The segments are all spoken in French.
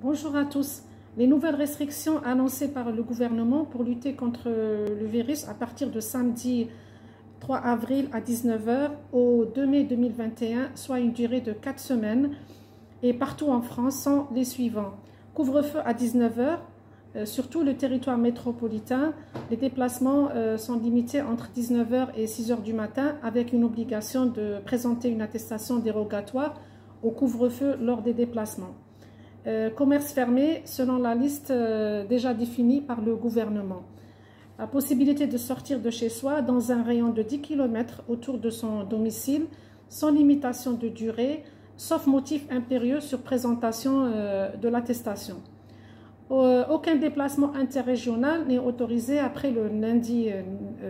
Bonjour à tous. Les nouvelles restrictions annoncées par le gouvernement pour lutter contre le virus à partir de samedi 3 avril à 19 h au 2 mai 2021, soit une durée de 4 semaines, et partout en France sont les suivants. Couvre-feu à 19 h, sur tout le territoire métropolitain. Les déplacements sont limités entre 19 h et 6 h du matin, avec une obligation de présenter une attestation dérogatoire au couvre-feu lors des déplacements. Commerce fermé selon la liste déjà définie par le gouvernement. La possibilité de sortir de chez soi dans un rayon de 10 km autour de son domicile, sans limitation de durée, sauf motif impérieux sur présentation de l'attestation. Aucun déplacement interrégional n'est autorisé après le lundi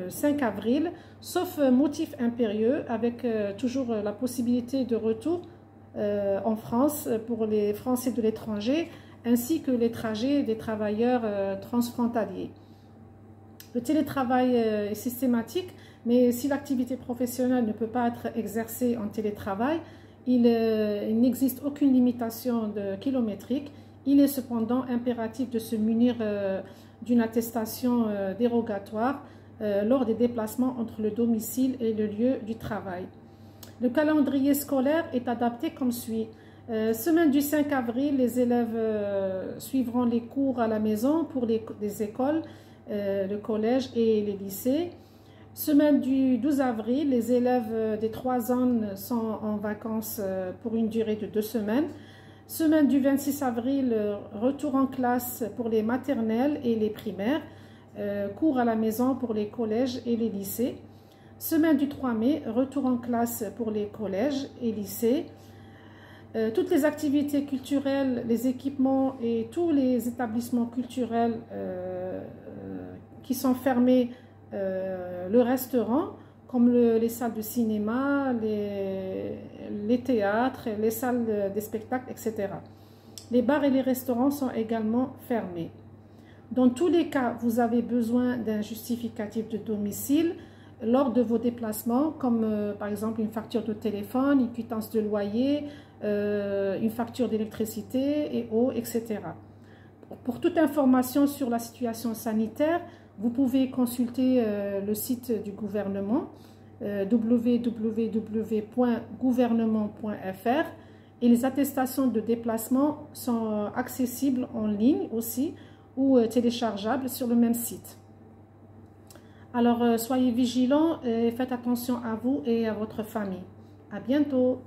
5 avril, sauf motif impérieux, avec toujours la possibilité de retour en France pour les Français de l'étranger, ainsi que les trajets des travailleurs transfrontaliers. Le télétravail est systématique, mais si l'activité professionnelle ne peut pas être exercée en télétravail, il n'existe aucune limitation kilométrique. Il est cependant impératif de se munir d'une attestation dérogatoire lors des déplacements entre le domicile et le lieu du travail. Le calendrier scolaire est adapté comme suit. Semaine du 5 avril, les élèves suivront les cours à la maison pour les écoles, le collège et les lycées. Semaine du 12 avril, les élèves des 3 zones sont en vacances pour une durée de 2 semaines. Semaine du 26 avril, retour en classe pour les maternelles et les primaires, cours à la maison pour les collèges et les lycées. Semaine du 3 mai, retour en classe pour les collèges et lycées. Toutes les activités culturelles, les équipements et tous les établissements culturels qui sont fermés, le restaurant, comme les salles de cinéma, les théâtres, les salles des spectacles, etc. Les bars et les restaurants sont également fermés. Dans tous les cas, vous avez besoin d'un justificatif de domicile lors de vos déplacements, comme par exemple une facture de téléphone, une quittance de loyer, une facture d'électricité et eau, etc. Pour toute information sur la situation sanitaire, vous pouvez consulter le site du gouvernement www.gouvernement.fr, et les attestations de déplacement sont accessibles en ligne aussi ou téléchargeables sur le même site. Alors, soyez vigilants et faites attention à vous et à votre famille. À bientôt!